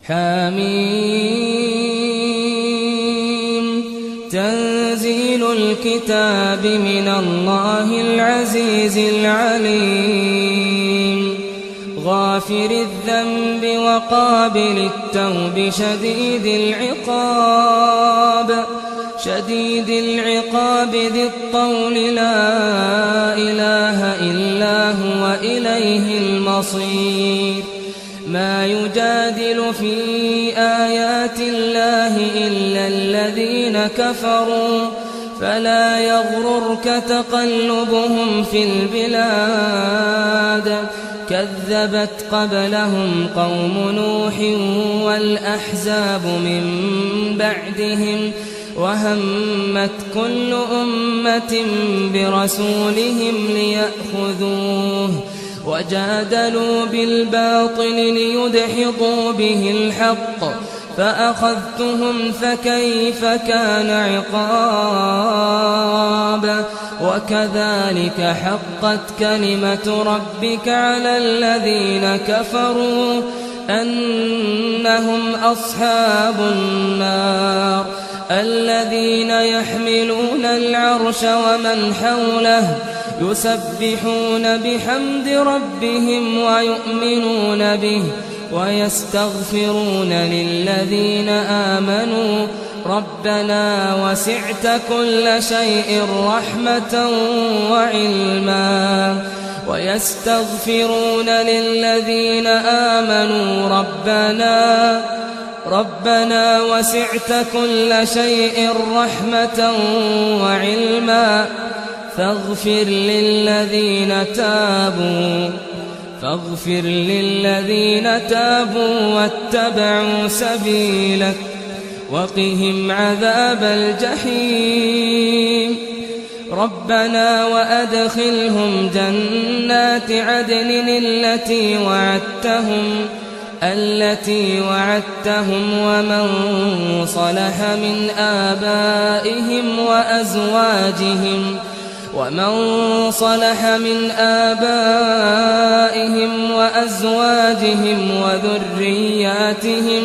حميم تنزيل الكتاب من الله العزيز العليم غافر الذنب وقابل التوب شديد العقاب ذي الطول لا إله إلا هو إليه المصير ما يجادل في آيات الله إلا الذين كفروا فلا يغررك تقلبهم في البلاد كذبت قبلهم قوم نوح والأحزاب من بعدهم وهمت كل أمة برسولهم ليأخذوه وجادلوا بالباطل ليدحضوا به الحق فأخذتهم فكيف كان عقاب وكذلك حقت كلمة ربك على الذين كفروا أنهم أصحاب النار الذين يحملون العرش ومن حوله يسبحون بحمد ربهم ويؤمنون به ويستغفرون للذين آمنوا ربنا وسعت كل شيء رحمة وعلما ويستغفرون للذين آمنوا ربنا وسعت كل شيء رحمة وعلما فاغفر للذين تابوا واتبعوا سبيلك وقهم عذاب الجحيم ربنا وأدخلهم جنات عدن التي وعدتهم ومن صلح من آبائهم وأزواجهم وذرياتهم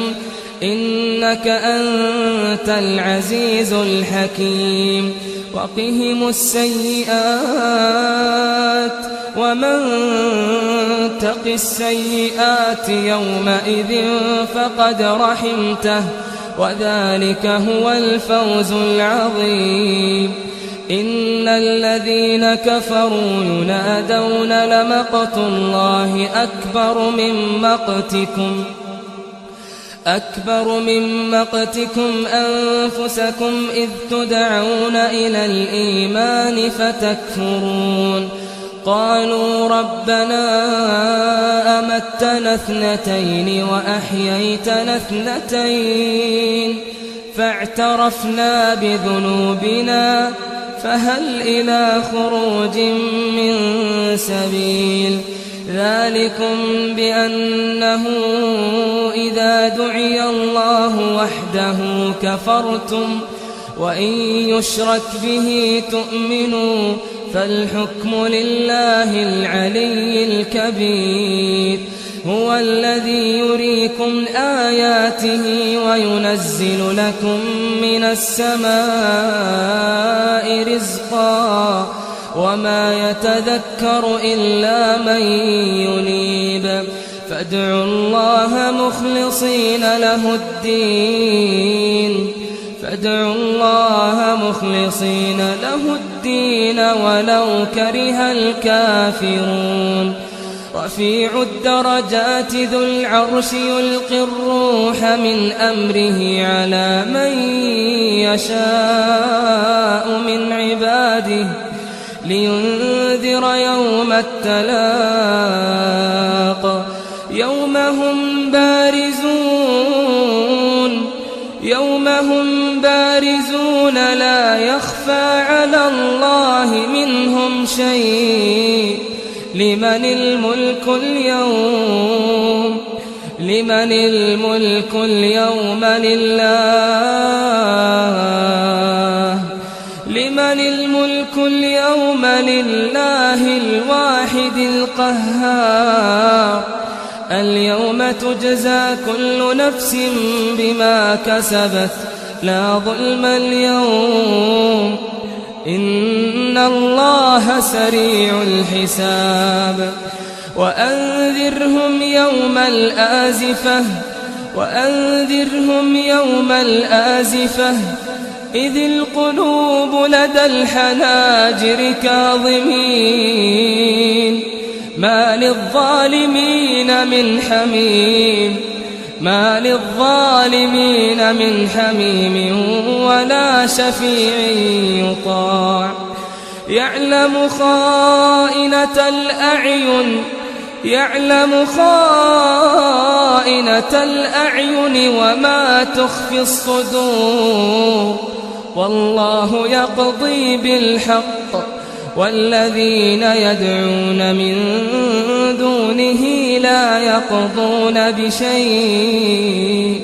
إنك أنت العزيز الحكيم وقهم السيئات ومن تق السيئات يومئذ فقد رحمته وذلك هو الفوز العظيم إن الذين كفروا ينادون لمقت الله أكبر من مقتكم أنفسكم إذ تدعون إلى الإيمان فتكفرون قالوا ربنا أمتنا اثنتين وأحييتنا اثنتين فاعترفنا بذنوبنا فهل إلى خروج من سبيل ذلكم بأنه إذا دعي الله وحده كفرتم وإن يشرك به تؤمنوا فالحكم لله العلي الكبير هو الذي يريكم آياته وينزل لكم من السماء رزقا وما يتذكر إلا من ينيب فادعوا الله مخلصين له الدين ولو كره الكافرون رفيع الدرجات ذو العرش يلقي الروح من أمره على من يشاء من عباده لينذر يوم التلاق يوم هم بارزون لا يخفى على الله منهم شيء لمن الملك اليوم لله الواحد القهار اليوم تجزى كل نفس بما كسبت لا ظلم اليوم إن الله سريع الحساب وأنذرهم يوم الآزفة إذ القلوب لدى الحناجر كاظمين ما للظالمين من حميم ولا شفيع يطاع يعلم خائنة الأعين وما تخفي الصدور والله يقضي بالحق والذين يدعون من دونه لا يقضون بشيء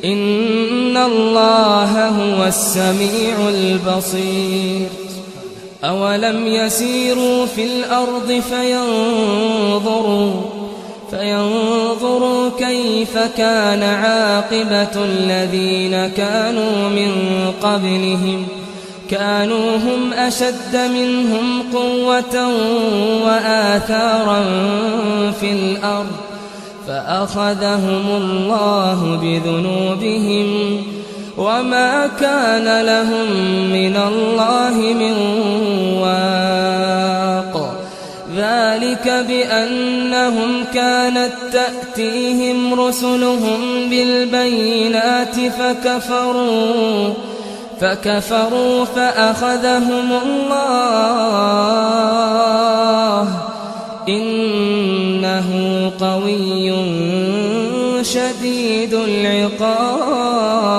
إن الله هو السميع البصير أولم يسيروا في الأرض فينظروا كيف كان عاقبة الذين كانوا من قبلهم كانوا هم أشد منهم قوة وآثارا في الأرض فأخذهم الله بذنوبهم وما كان لهم من الله من واق ذلك بأنهم كانت تأتيهم رسلهم بالبينات فكفروا فأخذهم الله إنه قوي شديد العقاب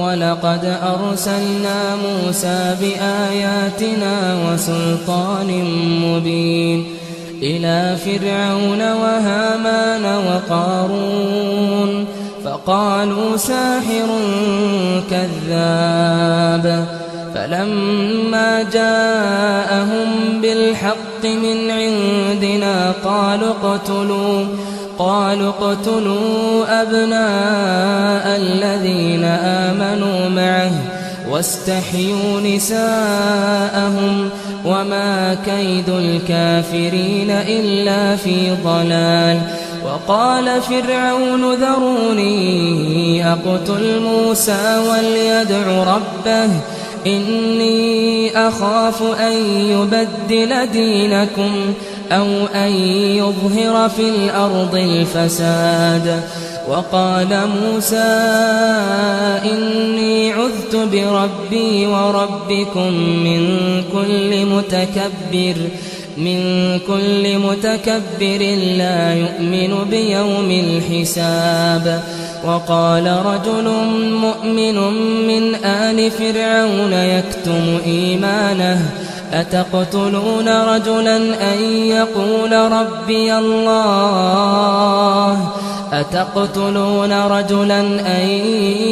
ولقد أرسلنا موسى بآياتنا وسلطان مبين إلى فرعون وهامان وقارون فقالوا ساحر كذاب فلما جاءهم بالحق من عندنا قالوا اقتلوا أبناء الذين آمنوا معه واستحيوا نساءهم وما كيد الكافرين إلا في ضلال وقال فرعون ذروني أقتل موسى وليدع ربه إني أخاف أن يبدل دينكم أو أن يظهر في الأرض الفساد وقال موسى إني عذت بربي وربكم من كل متكبر لا يؤمن بيوم الحساب وقال رجل مؤمن من آل فرعون يكتم إيمانه أتقتلون رجلا أن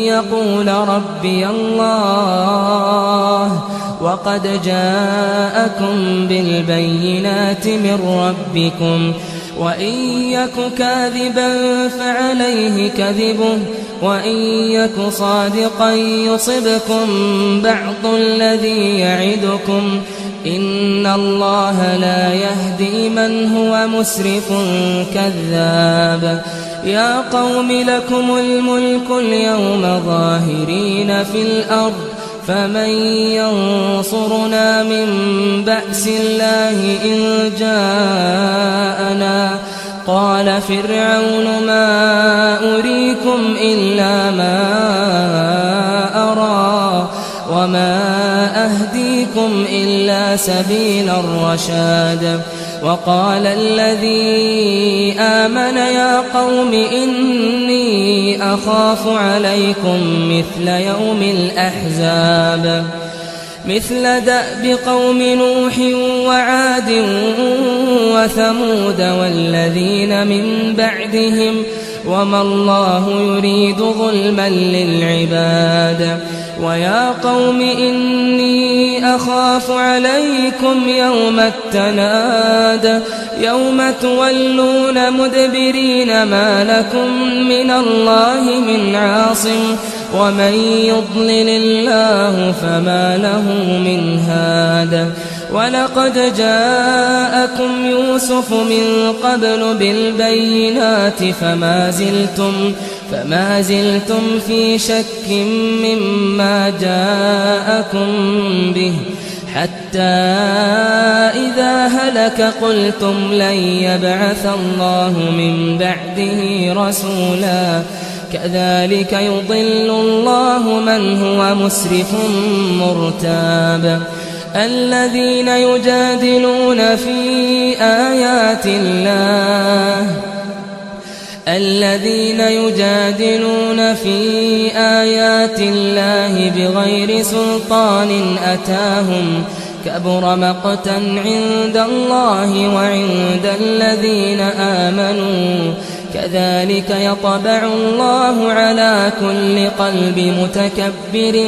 يقول ربي الله وقد جاءكم بالبينات من ربكم وإن يك كاذبا فعليه كذبه وإن يك صادقا يصبكم بعض الذي يعدكم إن الله لا يهدي من هو مسرف كذاب يا قوم لكم الملك اليوم ظاهرين في الأرض فمن ينصرنا من بأس الله إن جاءنا قال فرعون ما أريكم إلا ما أرى وما أهديكم إلا سبيل الرشاد وقال الذي آمن يا قوم إني أخاف عليكم مثل يوم الأحزاب مثل دأب قوم نوح وعاد وثمود والذين من بعدهم وما الله يريد ظلما للعباد. ويا قوم إني أخاف عليكم يوم التناد يوم تولون مدبرين ما لكم من الله من عاصم ومن يضلل الله فما له من هاد. ولقد جاءكم يوسف من قبل بالبينات فما زلتم في شك مما جاءكم به حتى إذا هلك قلتم لن يبعث الله من بعده رسولا كذلك يضل الله من هو مسرف مرتاب. الذين يجادلون في آيات الله بغير سلطان أتاهم كبر مقتا عند الله وعند الذين آمنوا كذلك يطبع الله على كل قلب متكبر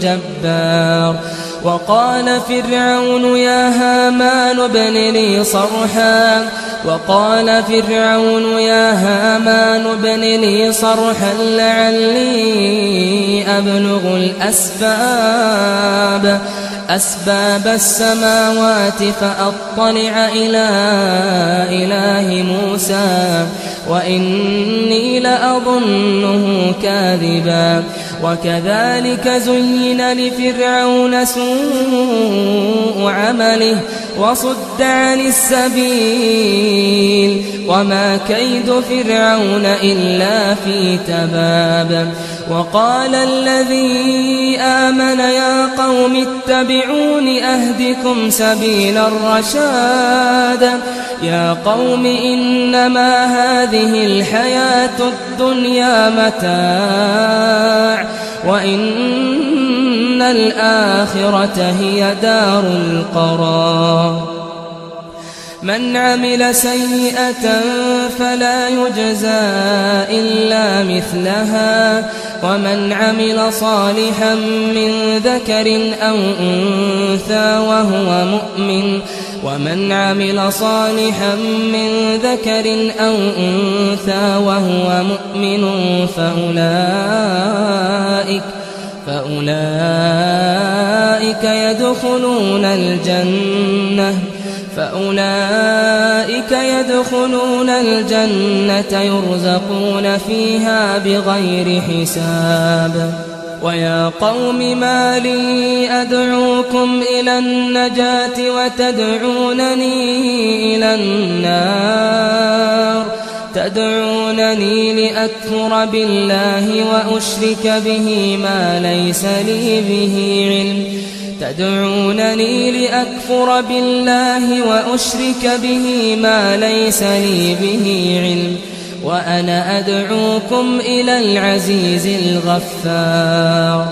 جبار. وقال فرعون يا هامان ابن لي صرحا لعلي أبلغ أسباب السماوات فأطلع إلى إله موسى وإني لأظنه كاذبا. وكذلك زين لفرعون سوء عمله وصد عن السبيل وما كيد فرعون إلا في تباب. وقال الذي آمن يا قوم اتبعون أهدكم سبيل الرشاد. يا قوم إنما هذه الحياة الدنيا متاع وإن الآخرة هي دار القرار. من عمل سيئة فلا يجزى إلا مثلها ومن عمل صالحا من ذكر أو أنثى وهو مؤمن فأولئك يدخلون الجنة يرزقون فيها بغير حساب. ويا قوم ما لي أدعوكم إلى النجاة وتدعونني إلى النار تدعونني لأكفر بالله وأشرك به ما ليس لي به علم وأنا أدعوكم إلى العزيز الغفار.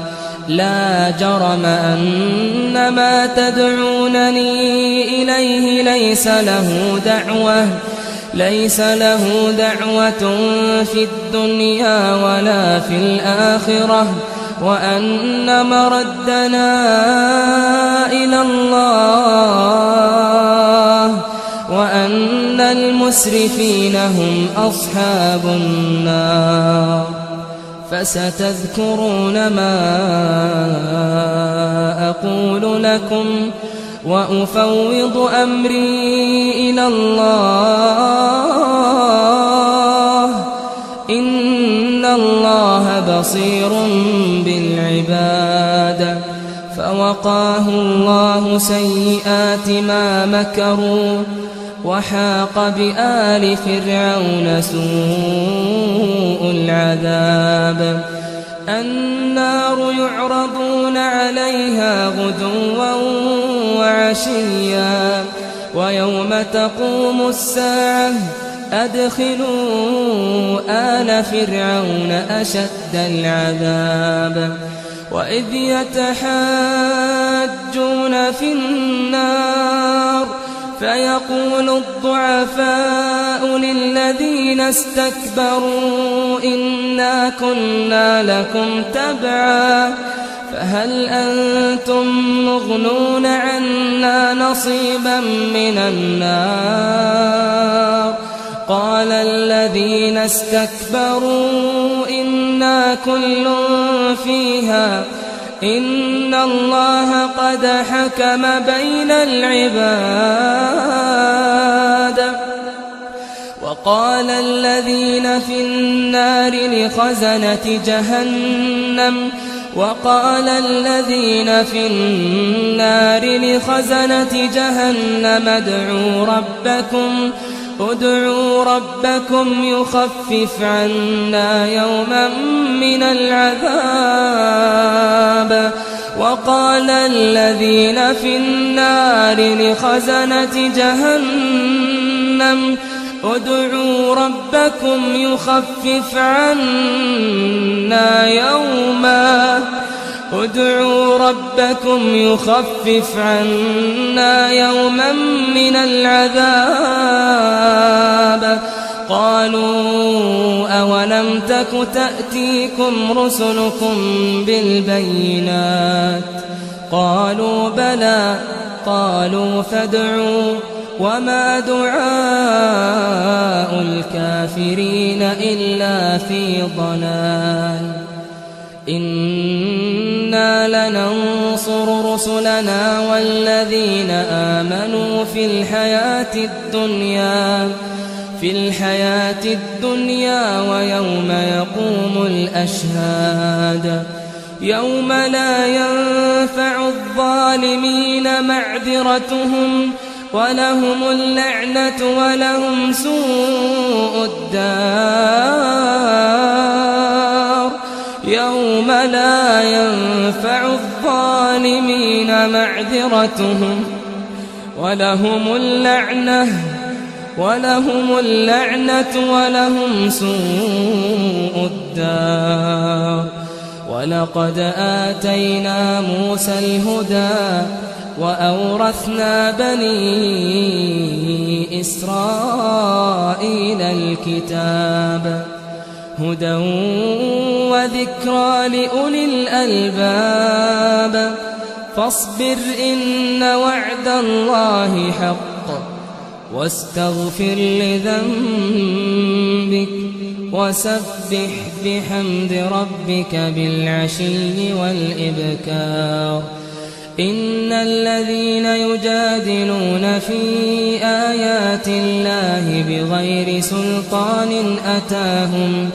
لا جرم أن ما تدعونني إليه ليس له دعوة في الدنيا ولا في الآخرة وأن مردنا إلى الله وأن المسرفين هم أصحاب النار. فستذكرون ما أقول لكم وأفوض أمري إلى الله إن الله بصير بالعباد. فوقاه الله سيئات ما مكروا وحاق بآل فرعون سوء العذاب. النار يعرضون عليها غدوا وعشيا ويوم تقوم الساعة أدخلوا آل فرعون أشد العذاب. وإذ يتحاجون في النار فيقول الضعفاء للذين استكبروا إنا كنا لكم تبعا فهل أنتم مغنون عنا نصيبا من النار قال الذين استكبروا إنا كل فيها إن الله قد حكم بين العباد وقال الذين في النار لخزنة جهنم ادعوا ربكم يخفف عنا يوما من العذاب وقال الذين في النار لخزنة جهنم ادعوا ربكم يخفف عنا يوما من العذاب قالوا أولم تك تأتيكم رسلكم بالبينات قالوا بلى قالوا فادعوا وما دعاء الكافرين إلا في ضلال إنا لننصر رسلنا والذين آمنوا في الحياة الدنيا ويوم يقوم الأشهاد يوم لا ينفع الظالمين معذرتهم ولهم اللعنة ولهم سوء الدار يوم لا ينفع الظالمين معذرتهم ولهم اللعنة ولهم سوء الدار ولقد آتينا موسى الهدى وأورثنا بني إسرائيل الكتاب هدى وذكرى لأولي الألباب فاصبر إن وعد الله حق واستغفر لذنبك وسبح بحمد ربك بالعشي والإبكار إن الذين يجادلون في آيات الله بغير سلطان أتاهم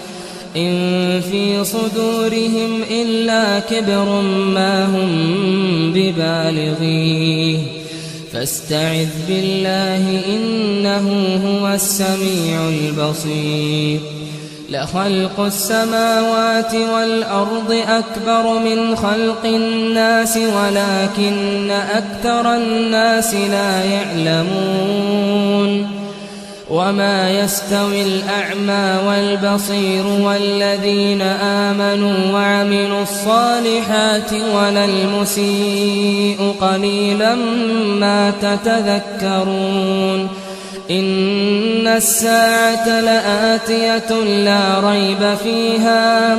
إن في صدورهم إلا كبر ما هم ببالغيه فاستعذ بالله إنه هو السميع البصير لخلق السماوات والأرض أكبر من خلق الناس ولكن أكثر الناس لا يعلمون وما يستوي الأعمى والبصير والذين آمنوا وعملوا الصالحات ولا المسيء قليلا ما تتذكرون إن الساعة لآتية لا ريب فيها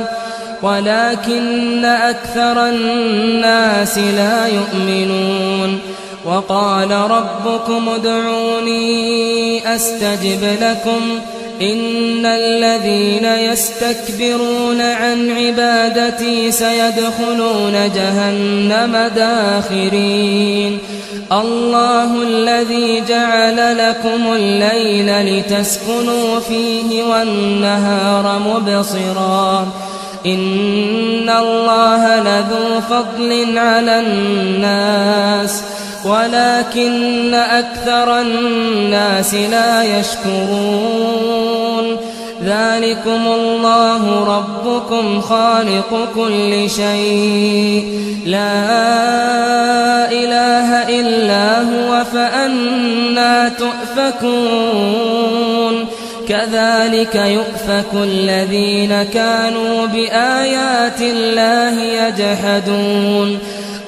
ولكن أكثر الناس لا يؤمنون وقال ربكم ادعوني أستجب لكم إن الذين يستكبرون عن عبادتي سيدخلون جهنم داخرين الله الذي جعل لكم الليل لتسكنوا فيه والنهار مبصرا إن الله لذو فضل على الناس ولكن أكثر الناس لا يشكرون ذلكم الله ربكم خالق كل شيء لا إله إلا هو فأنى تؤفكون كذلك يؤفك الذين كانوا بآيات الله يجحدون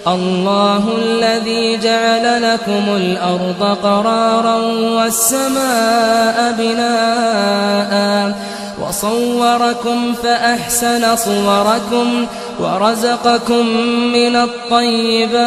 الله الذي جعل لكم الأرض قرارا والسماء بناء وصوركم فأحسن صوركم ورزقكم من الطيبات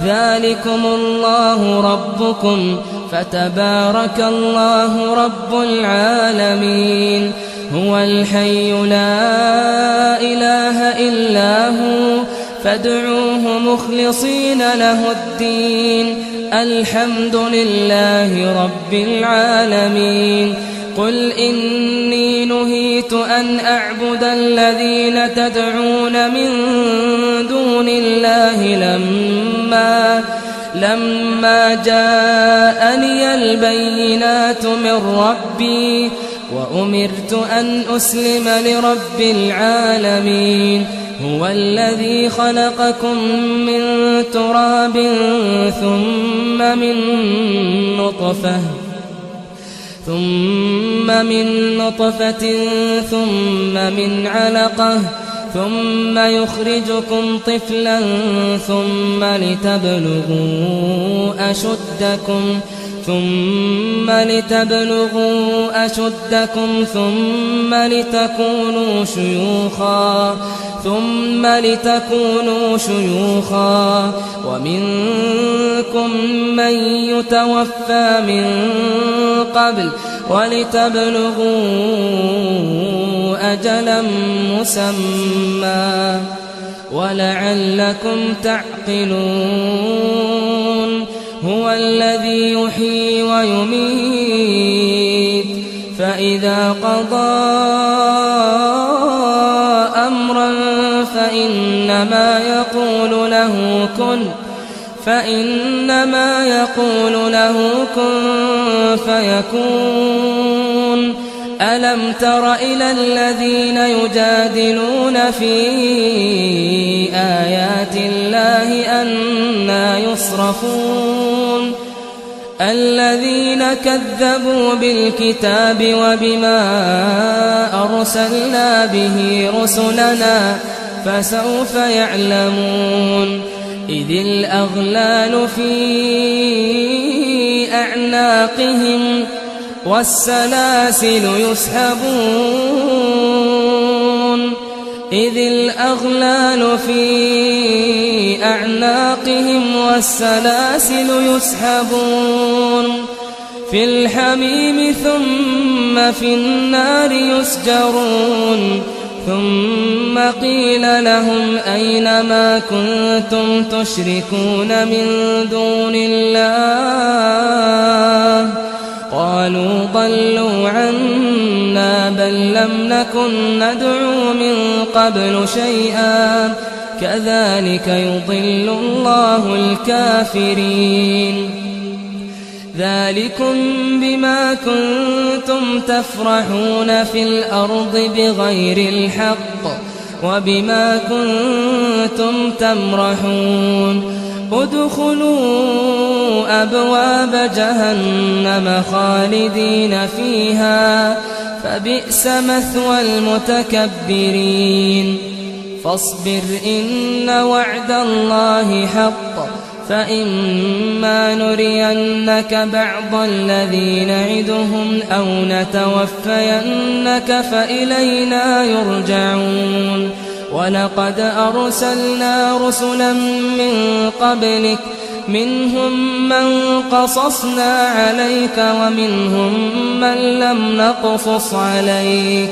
ذلكم الله ربكم فتبارك الله رب العالمين هو الحي لا إله إلا هو فادعوه مخلصين له الدين الحمد لله رب العالمين قل إني نهيت أن أعبد الذين تدعون من دون الله لما جاءني البينات من ربي وأمرت أن أسلم لرب العالمين هو الذي خلقكم من تراب ثم من نطفة ثم من علقة ثم يخرجكم طفلا ثم لتبلغوا أشدكم ثم لتكونوا شيوخا ومنكم من يتوفى من قبل ولتبلغوا أجلا مسمى ولعلكم تعقلون هو الذي يحيي ويميت فإذا قضى أمرا فإنما يقول له كن فيكون ألم تر إلى الذين يجادلون في آيات الله أنى يصرفون الذين كذبوا بالكتاب وبما أرسلنا به رسلنا فسوف يعلمون إذ الأغلال في أعناقهم والسلاسل يسحبون في الحميم ثم في النار يسجرون ثم قيل لهم أين ما كنتم تشركون من دون الله قالوا ضلوا عنا بل لم نكن ندعو من قبل شيئا كذلك يضل الله الكافرين ذلكم بما كنتم تفرحون في الأرض بغير الحق وبما كنتم تمرحون ادخلوا أبواب جهنم خالدين فيها فبئس مثوى المتكبرين فاصبر إن وعد الله حق فإما نرينك بعض الذي نعدهم أو نتوفينك فإلينا يرجعون ولقد أرسلنا رسلا من قبلك منهم من قصصنا عليك ومنهم من لم نقصص عليك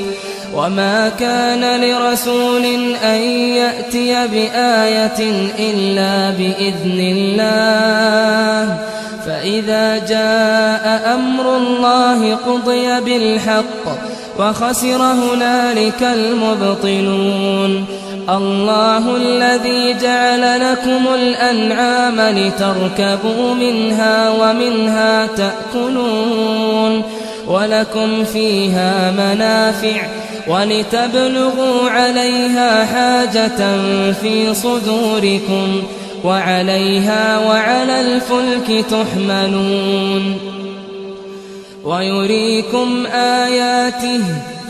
وما كان لرسول أن يأتي بآية إلا بإذن الله فإذا جاء أمر الله قضي بالحق وخسر هنالك المبطلون الله الذي جعل لكم الأنعام لتركبوا منها ومنها تأكلون ولكم فيها منافع ولتبلغوا عليها حاجة في صدوركم وعليها وعلى الفلك تحملون ويريكم آياته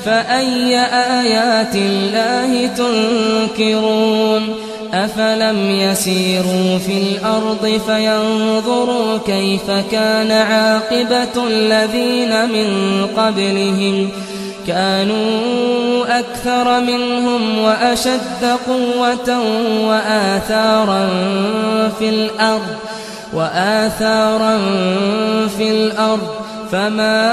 فأي آيات الله تنكرون أفلم يسيروا في الأرض فينظروا كيف كان عاقبة الذين من قبلهم كانوا أكثر منهم وأشد قوة وآثارا في الأرض فما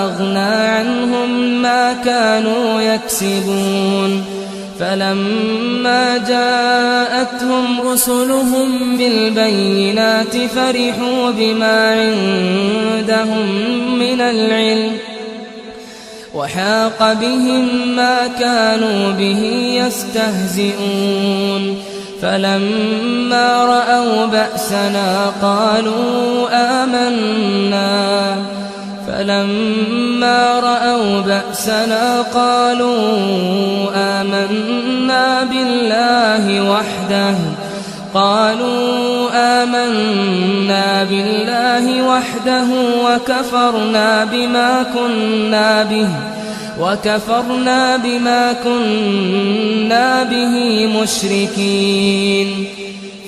أغنى عنهم ما كانوا يكسبون فلما جاءتهم رسلهم بالبينات فرحوا بما عندهم من العلم وحاق بهم ما كانوا به يستهزئون فلما رأوا بأسنا قالوا آمنا بالله وحده وكفرنا بما كنا به مشركين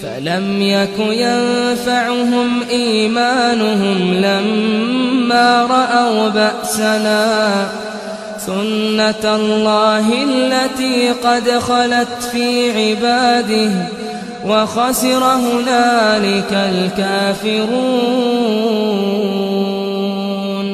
فلم يك ينفعهم إيمانهم لما رأوا بأسنا سنة الله التي قد خلت في عباده وخسر هنالك الكافرون.